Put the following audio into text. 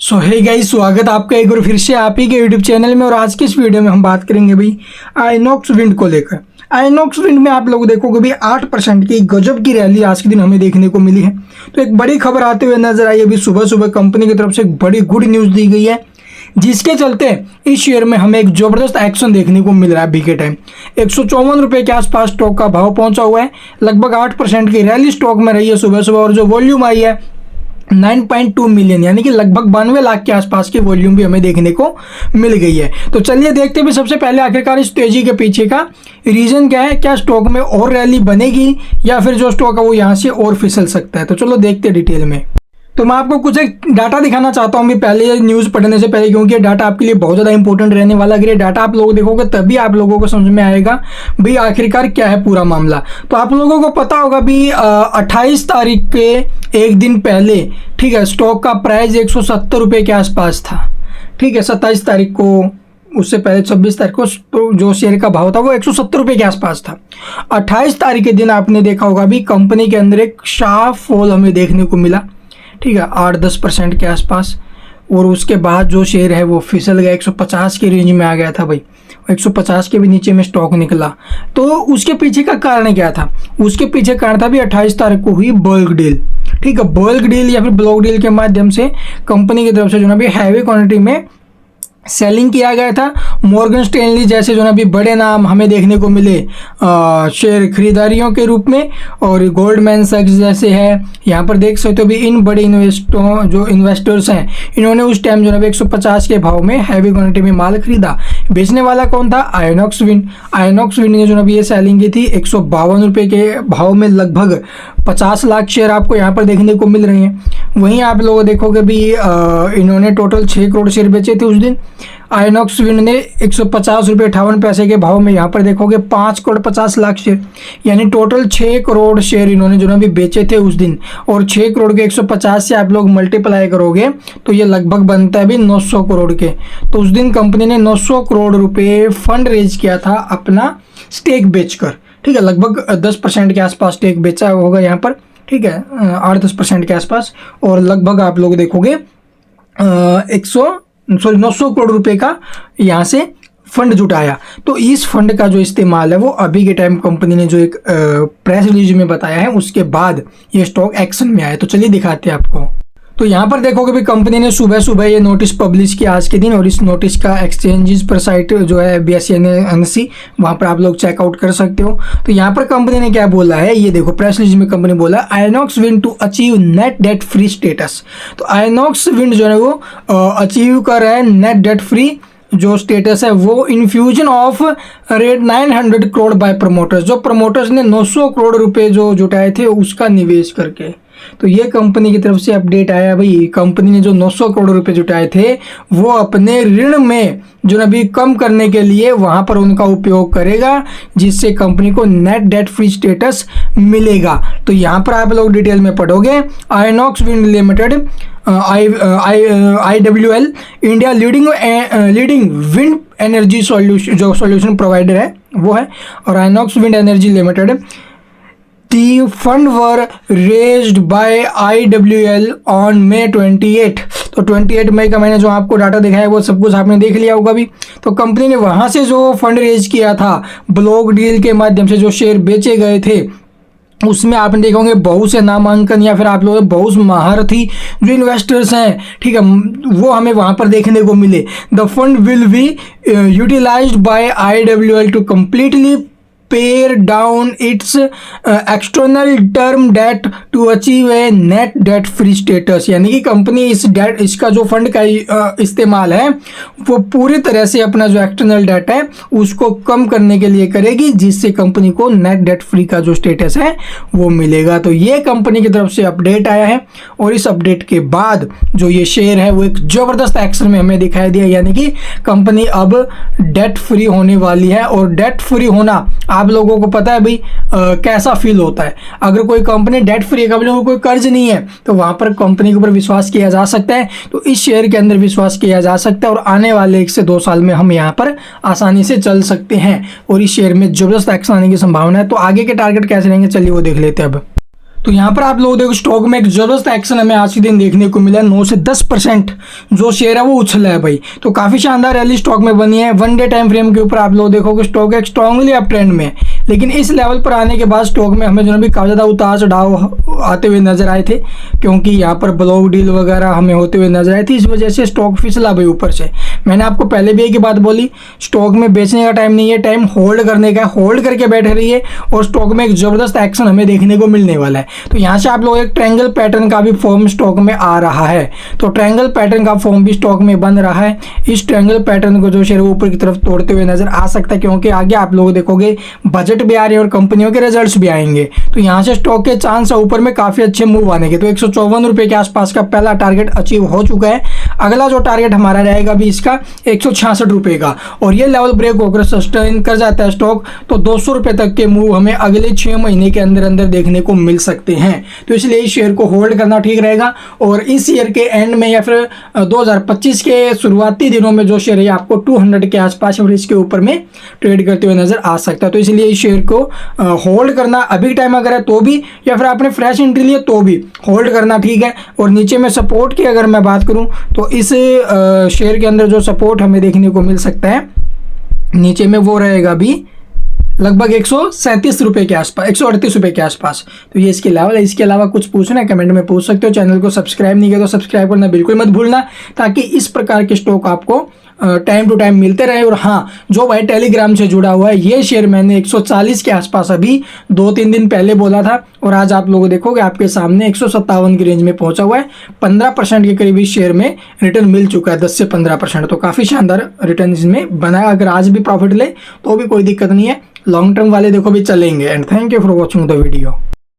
सो hey guys, स्वागत आपका एक बार फिर से आप ही के यूट्यूब चैनल में। और आज की इस वीडियो में हम बात करेंगे भाई आइनॉक्स विंड को लेकर। आइनॉक्स विंड में आप लोग देखोगे भाई 8% की गजब की रैली आज के दिन हमें देखने को मिली है। तो एक बड़ी खबर आते हुए नजर आई। अभी सुबह सुबह कंपनी की तरफ से एक बड़ी गुड न्यूज़ दी गई है, जिसके चलते इस शेयर में हमें एक जबरदस्त एक्शन देखने को मिल रहा है। अभी के टाइम 154 रुपये के आसपास स्टॉक का भाव पहुंचा हुआ है। लगभग 8% की रैली स्टॉक में रही है सुबह सुबह। और जो वॉल्यूम आई है 9.2 मिलियन, यानी कि लगभग 92 लाख के आसपास की वॉल्यूम भी हमें देखने को मिल गई है। तो चलिए देखते हैं सबसे पहले आखिरकार इस तेजी के पीछे का रीजन क्या है। क्या स्टॉक में और रैली बनेगी या फिर जो स्टॉक है वो यहाँ से और फिसल सकता है। तो चलो देखते हैं डिटेल में। तो मैं आपको कुछ एक डाटा दिखाना चाहता हूँ भी पहले न्यूज़ पढ़ने से पहले, क्योंकि ये डाटा आपके लिए बहुत ज़्यादा इंपॉर्टेंट रहने वाला। अगर ये डाटा आप लोग देखोगे तभी आप लोगों को समझ में आएगा भाई आखिरकार क्या है पूरा मामला। तो आप लोगों को पता होगा भी 28 तारीख के एक दिन पहले, ठीक है, स्टॉक का प्राइस 170 रुपये के आसपास था। ठीक है, 27 तारीख को, उससे पहले 26 तारीख को तो जो शेयर का भाव था वो 170 रुपये के आसपास था। 28 तारीख के दिन आपने देखा होगा भी कंपनी के अंदर एक शार्प फॉल हमें देखने को मिला। ठीक है, 8-10% के आसपास। और उसके बाद जो शेयर है वो फिसल गया, 150 के रेंज में आ गया था भाई। 150 के भी नीचे में स्टॉक निकला। तो उसके पीछे का कारण क्या था? उसके पीछे कारण था भी 28 तारीख को हुई बल्क डील। ठीक है, बल्क डील या फिर ब्लॉक डील के माध्यम से कंपनी की तरफ से जो ना भी हैवी क्वांटिटी में सेलिंग किया गया था। मॉर्गन स्टैनली जैसे जो ना भी बड़े नाम हमें देखने को मिले शेयर खरीदारियों के रूप में, और गोल्डमैन सैक्स जैसे है, यहाँ पर देख सकते हो भी इन बड़े इन्वेस्टर्स हैं, इन्होंने उस टाइम जो ना 150 के भाव में हैवी क्वांटिटी में माल खरीदा। बेचने वाला कौन था? आइनॉक्स विंड। आइनॉक्स विंड ने जो ना भी ये सेलिंग की थी 152 रुपये के भाव में। लगभग 50 लाख शेयर आपको यहाँ पर देखने को मिल रहे हैं। वहीं आप लोग देखोगे भी इन्होंने टोटल 6 करोड़ शेयर बेचे थे उस दिन। आइनॉक्स विंड ने 150 रुपये 58 पैसे के भाव में यहाँ पर देखोगे 5 करोड़ 50 लाख शेयर, यानी टोटल 6 करोड़ शेयर इन्होंने जो ना भी बेचे थे उस दिन। और 6 करोड़ के 150 से आप लोग मल्टीप्लाई करोगे तो ये लगभग बनता है भी 900 करोड़ के। तो उस दिन कंपनी ने 900 करोड़ रुपये फंड रेज किया था अपना स्टेक बेचकर। ठीक है, लगभग 10% के आसपास स्टेक बेचा होगा यहाँ पर। ठीक है, 8-10% के आसपास। और लगभग आप लोग देखोगे 900 करोड़ रुपए का यहाँ से फंड जुटाया। तो इस फंड का जो इस्तेमाल है वो अभी के टाइम कंपनी ने जो एक प्रेस रिलीज में बताया है, उसके बाद ये स्टॉक एक्शन में आया। तो चलिए दिखाते हैं आपको। तो यहाँ पर देखोगे भी कंपनी ने सुबह सुबह ये नोटिस पब्लिश किया आज के दिन, और इस नोटिस का एक्सचेंजेस पर साइट जो है BSE वहाँ पर आप लोग चेकआउट कर सकते हो। तो यहाँ पर कंपनी ने क्या बोला है, ये देखो प्रेस रिलीज में कंपनी बोला Inox Wind to achieve net debt free status. तो आइनॉक्स विंड जो है वो अचीव कर रहा है नेट डेट फ्री जो स्टेटस है वो infusion of rate 900 crore by promoters. जो प्रमोटर्स ने 900 करोड़ रुपए जो जुटाए थे उसका निवेश करके। तो ये कंपनी की तरफ से अपडेट आया भाई। कंपनी ने जो 900 करोड़ रुपए जुटाए थे वो अपने ऋण में जो अभी कम करने के लिए वहां पर उनका उपयोग करेगा, जिससे कंपनी को नेट डेट फ्री स्टेटस मिलेगा। तो यहाँ पर आप लोग डिटेल में पढ़ोगे INOX wind limited IWL India leading wind energy solution provider है वो है। और INOX wind energy limited The fund were raised by IWL on May 28। तो 28 मई का मैंने जो आपको डाटा दिखाया है वो सब कुछ आपने देख लिया होगा भी। तो कंपनी ने वहाँ से जो फंड रेज किया था ब्लॉक डील के माध्यम से, जो शेयर बेचे गए थे उसमें आपने देखा होंगे बहुत से नामांकन या फिर आप लोग बहुत महारथी जो इन्वेस्टर्स हैं, ठीक है, वो हमें वहाँ पर देखने को मिले। The fund will be utilised by IWL to completely pare down its external term debt to achieve a net debt free status. यानी कि कंपनी इसका जो फंड का इस्तेमाल है वो पूरी तरह से अपना जो एक्सटर्नल डेट है उसको कम करने के लिए करेगी, जिससे कंपनी को नेट डेट फ्री का जो स्टेटस है वो मिलेगा। तो ये कंपनी की तरफ से अपडेट आया है, और इस अपडेट के बाद जो ये शेयर है वो एक ज़बरदस्त एक्शन में हमें दिखाई दिया। यानी कि कंपनी अब डेट फ्री होने वाली है। और डेट फ्री होना आप लोगों को पता है भाई कैसा फील होता है। अगर कोई कंपनी डेट फ्री है, कंपनी को कोई कर्ज नहीं है, तो वहां पर कंपनी के ऊपर विश्वास किया जा सकता है। तो इस शेयर के अंदर विश्वास किया जा सकता है, और आने वाले 1 से 2 साल में हम यहाँ पर आसानी से चल सकते हैं। और इस शेयर में जबरदस्त एक्शन आने की संभावना है। तो आगे के टारगेट कैसे रहेंगे चलिए वो देख लेते हैं अब। तो यहाँ पर आप लोग देखो स्टॉक में एक जबरदस्त एक्शन हमें आज के दिन देखने को मिला। 9 से 10% जो शेयर है वो उछला है भाई। तो काफ़ी शानदार रैली स्टॉक में बनी है। 1 डे टाइम फ्रेम के ऊपर आप लोग देखोगे स्टॉक एक स्ट्रांगली अप ट्रेंड में, लेकिन इस लेवल पर आने के बाद स्टॉक में हमें जो है काफ़ी ज़्यादा उतार चढ़ाव आते हुए नजर आए थे, क्योंकि यहाँ पर ब्लॉक डील वगैरह हमें होते हुए नजर आई थी। इस वजह से स्टॉक फिसला भाई ऊपर से। मैंने आपको पहले भी एक ही बात बोली, स्टॉक में बेचने का टाइम नहीं है, टाइम होल्ड करने का है। होल्ड करके बैठे रहिए और स्टॉक में एक जबरदस्त एक्शन हमें देखने को मिलने वाला है। तो यहाँ से आप लोग एक ट्रायंगल पैटर्न का भी फॉर्म स्टॉक में आ रहा है। तो ट्रायंगल पैटर्न का फॉर्म भी स्टॉक में बन रहा है। इस ट्रायंगल पैटर्न को जो शेयर ऊपर की तरफ तोड़ते हुए नजर आ सकता है, क्योंकि आगे आप लोग देखोगे बजट भी आ रहे हैं और कंपनियों के रिजल्ट्स भी आएंगे। तो यहाँ से स्टॉक के चांस है ऊपर में काफी अच्छे मूव आने के। तो 154 रुपए के आसपास का पहला टारगेट अचीव हो चुका है। अगला जो टारगेट हमारा रहेगा भी इसका 166 रुपए का, और ये लेवल ब्रेक होकर सस्टेन कर जाता है स्टॉक तो 200 रुपए तक के मूव हमें अगले 6 महीने के अंदर अंदर देखने को मिल सकते हैं। तो इसलिए इस शेयर को होल्ड करना ठीक रहेगा। और इस ईयर के एंड में या फिर 2025 के शुरुआती दिनों में जो शेयर है आपको 200 के आसपास और इसके ऊपर में ट्रेड करते हुए नजर आ सकता है। तो इसलिए इस शेयर को होल्ड करना अभी टाइम अगर है तो भी, या फिर आपने फ्रेश एंट्री लिए तो भी होल्ड करना ठीक है। और नीचे में सपोर्ट की अगर मैं बात करूं तो इस शेयर के अंदर जो सपोर्ट हमें देखने को मिल सकता है नीचे में वो रहेगा भी लगभग 137 रुपए के आसपास, 138 रुपए के आसपास। तो ये इसके लेवल है। इसके अलावा कुछ पूछना है कमेंट में पूछ सकते हो। चैनल को सब्सक्राइब नहीं किया तो सब्सक्राइब करना बिल्कुल मत भूलना, ताकि इस प्रकार के स्टॉक आपको टाइम टू टाइम मिलते रहे। और हाँ, जो भाई टेलीग्राम से जुड़ा हुआ है, ये शेयर मैंने 140 के आसपास अभी 2-3 दिन पहले बोला था, और आज आप लोग देखोगे आपके सामने 157 की रेंज में पहुंचा हुआ है। 15% के करीब इस शेयर में रिटर्न मिल चुका है, 10 से 15%। तो काफ़ी शानदार रिटर्न इसमें बना है। अगर आज भी प्रॉफिट ले तो भी कोई दिक्कत नहीं है, लॉन्ग टर्म वाले देखो भी चलेंगे। And thank you for watching the video.